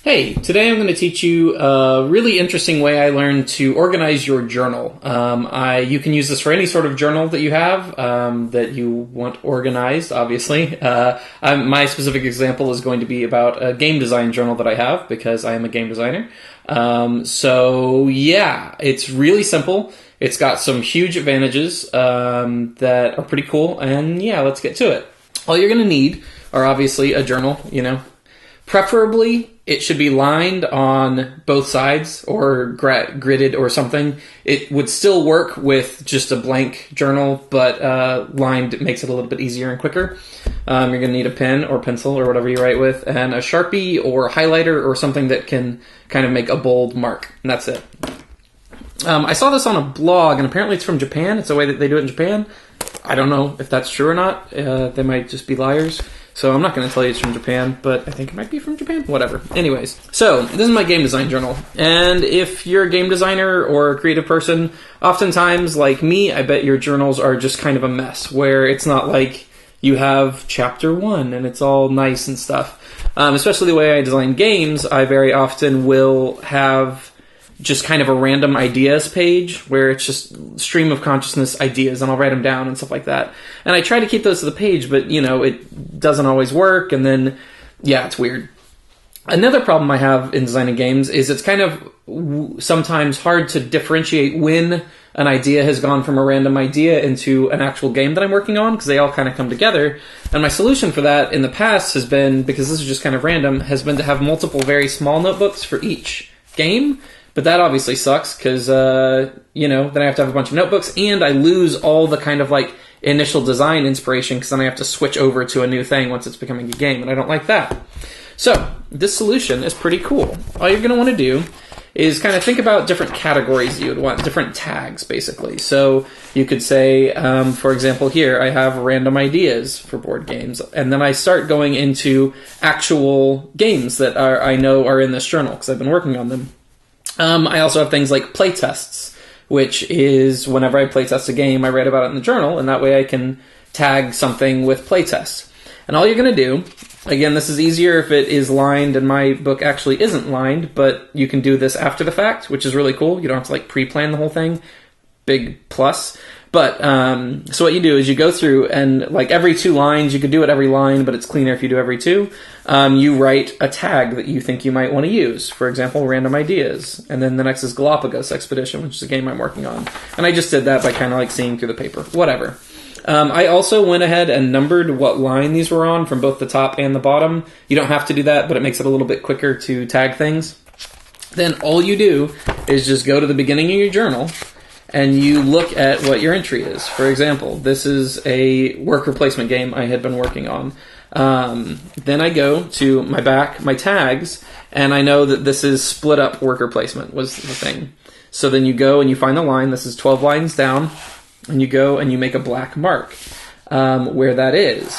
Hey, today I'm going to teach you a really interesting way I learned to organize your journal. You can use this for any sort of journal that you have that you want organized, obviously. My specific example is going to be about a game design journal that I have because I am a game designer. It's really simple. It's got some huge advantages that are pretty cool, and let's get to it. All you're going to need are obviously a journal, Preferably, it should be lined on both sides or gridded or something. It would still work with just a blank journal, but lined makes it a little bit easier and quicker. You're going to need a pen or pencil or whatever you write with, and a Sharpie or highlighter or something that can kind of make a bold mark, and that's it. I saw this on a blog, and apparently it's from Japan. It's the way that they do it in Japan. I don't know if that's true or not. They might just be liars. So I'm not going to tell you it's from Japan, but I think it might be from Japan. Whatever. Anyways, so this is my game design journal. And if you're a game designer or a creative person, oftentimes, like me, I bet your journals are just kind of a mess, where it's not like you have chapter 1 and it's all nice and stuff. Especially the way I design games, I very often will have just kind of a random ideas page where it's just stream of consciousness ideas, and I'll write them down and stuff like that. And I try to keep those to the page, but, it doesn't always work, and then, it's weird. Another problem I have in designing games is it's kind of sometimes hard to differentiate when an idea has gone from a random idea into an actual game that I'm working on, because they all kind of come together. And my solution for that in the past has been, because this is just kind of random, has been to have multiple very small notebooks for each game. But that obviously sucks because, then I have to have a bunch of notebooks, and I lose all the kind of like initial design inspiration because then I have to switch over to a new thing once it's becoming a game, and I don't like that. So this solution is pretty cool. All you're going to want to do is kind of think about different categories you would want, different tags, basically. So you could say, for example, here I have random ideas for board games, and then I start going into actual games that I know are in this journal because I've been working on them. I also have things like playtests, which is whenever I playtest a game, I write about it in the journal, and that way I can tag something with playtests. And all you're going to do, again, this is easier if it is lined, and my book actually isn't lined, but you can do this after the fact, which is really cool. You don't have to pre-plan the whole thing. Big plus. But, so what you do is you go through, and every 2 lines, you could do it every line, but it's cleaner if you do every 2. You write a tag that you think you might want to use. For example, random ideas. And then the next is Galapagos Expedition, which is a game I'm working on. And I just did that by kind of seeing through the paper. Whatever. I also went ahead and numbered what line these were on from both the top and the bottom. You don't have to do that, but it makes it a little bit quicker to tag things. Then all you do is just go to the beginning of your journal, and you look at what your entry is. For example, this is a worker placement game I had been working on. Then I go to my tags, and I know that this is split up worker placement was the thing. So then you go and you find the line. This is 12 lines down, and you go and you make a black mark where that is.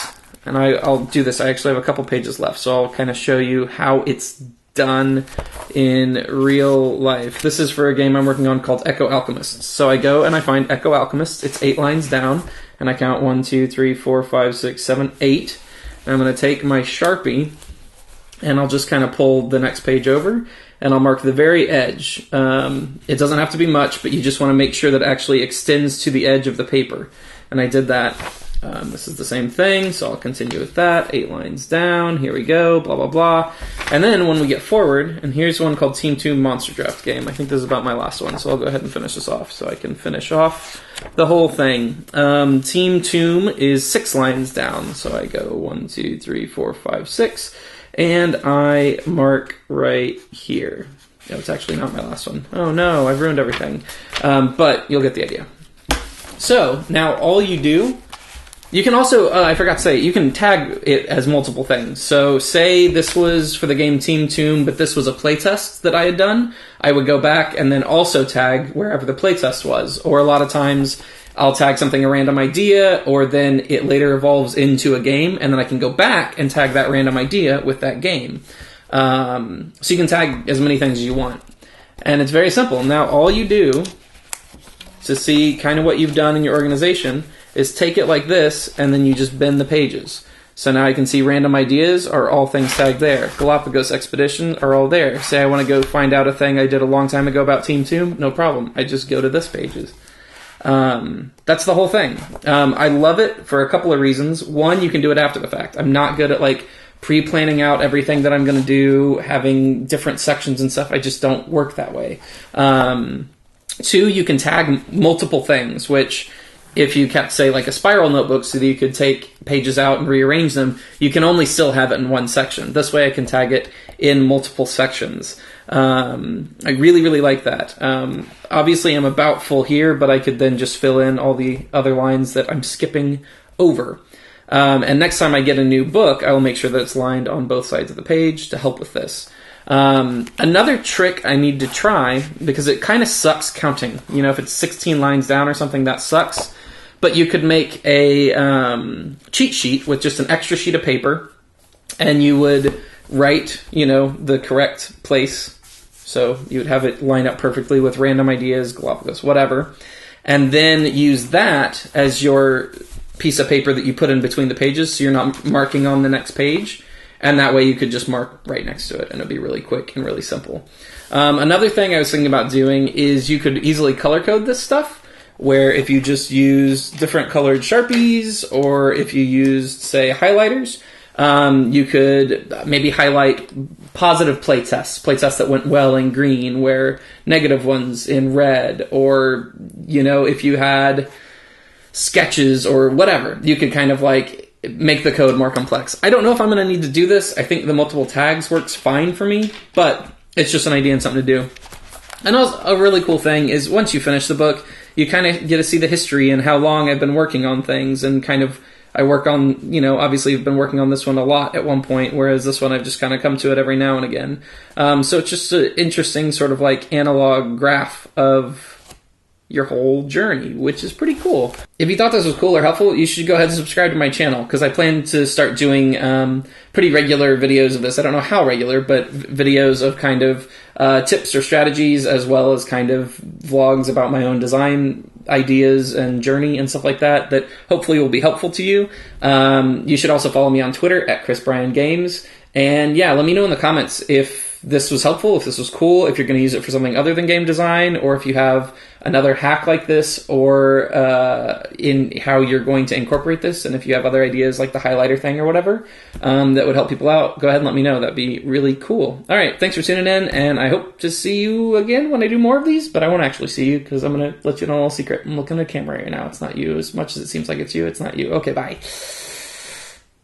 And I'll do this. I actually have a couple pages left, so I'll kind of show you how it's done in real life. This is for a game I'm working on called Echo Alchemists. So I go and I find Echo Alchemists. It's 8 lines down, and I count 1, 2, 3, 4, 5, 6, 7, 8. And I'm going to take my Sharpie, and I'll just kind of pull the next page over, and I'll mark the very edge. It doesn't have to be much, but you just want to make sure that it actually extends to the edge of the paper. And I did that. This is the same thing, so I'll continue with that. 8 lines down, here we go, blah, blah, blah. And then when we get forward, and here's one called Team Tomb Monster Draft Game. I think this is about my last one, so I'll go ahead and finish this off so I can finish off the whole thing. Team Tomb is 6 lines down, so I go 1, 2, 3, 4, 5, 6, and I mark right here. No, it's actually not my last one. Oh no, I've ruined everything. But you'll get the idea. So, now all you do, you can also, I forgot to say, you can tag it as multiple things. So say this was for the game Team Tomb, but this was a playtest that I had done. I would go back and then also tag wherever the playtest was. Or a lot of times I'll tag something a random idea, or then it later evolves into a game, and then I can go back and tag that random idea with that game. So you can tag as many things as you want. And it's very simple. Now all you do to see kind of what you've done in your organization is take it like this, and then you just bend the pages. So now I can see random ideas are all things tagged there. Galapagos expedition are all there. Say I want to go find out a thing I did a long time ago about Team Tomb, no problem. I just go to this pages. That's the whole thing. I love it for a couple of reasons. One, you can do it after the fact. I'm not good at like pre-planning out everything that I'm going to do, having different sections and stuff. I just don't work that way. Two, you can tag multiple things, which if you kept, say, like a spiral notebook so that you could take pages out and rearrange them, you can only still have it in one section. This way I can tag it in multiple sections. I really, really like that. Obviously, I'm about full here, but I could then just fill in all the other lines that I'm skipping over. And next time I get a new book, I will make sure that it's lined on both sides of the page to help with this. Another trick I need to try, because it kind of sucks counting. You know, if it's 16 lines down or something, that sucks. But you could make a cheat sheet with just an extra sheet of paper, and you would write, you know, the correct place. So you would have it line up perfectly with random ideas, Galapagos, whatever. And then use that as your piece of paper that you put in between the pages, so you're not marking on the next page. And that way you could just mark right next to it, and it'd be really quick and really simple. Another thing I was thinking about doing is you could easily color code this stuff, where if you just use different colored Sharpies, or if you used, say, highlighters, you could maybe highlight positive playtests that went well in green, where negative ones in red, or, you know, if you had sketches or whatever, you could kind of like make the code more complex. I don't know if I'm going to need to do this. I think the multiple tags works fine for me, but it's just an idea and something to do. And also, a really cool thing is once you finish the book, you kind of get to see the history and how long I've been working on things, and kind of I work on, you know, obviously I've been working on this one a lot at one point, whereas this one I've just kind of come to it every now and again. So it's just an interesting sort of like analog graph of your whole journey, which is pretty cool. If you thought this was cool or helpful, you should go ahead and subscribe to my channel, because I plan to start doing pretty regular videos of this. I don't know how regular, but videos of kind of tips or strategies, as well as kind of vlogs about my own design ideas and journey and stuff like that, that hopefully will be helpful to you. You should also follow me on Twitter at ChrisBryanGames. And yeah, let me know in the comments if this was helpful, if this was cool, if you're going to use it for something other than game design, or if you have another hack like this, or in how you're going to incorporate this, and if you have other ideas like the highlighter thing or whatever that would help people out, go ahead and let me know. That'd be really cool. All right, thanks for tuning in, and I hope to see you again when I do more of these, but I won't actually see you, because I'm going to let you know a little secret. I'm looking at the camera right now. It's not you. As much as it seems like it's you, it's not you. Okay, bye.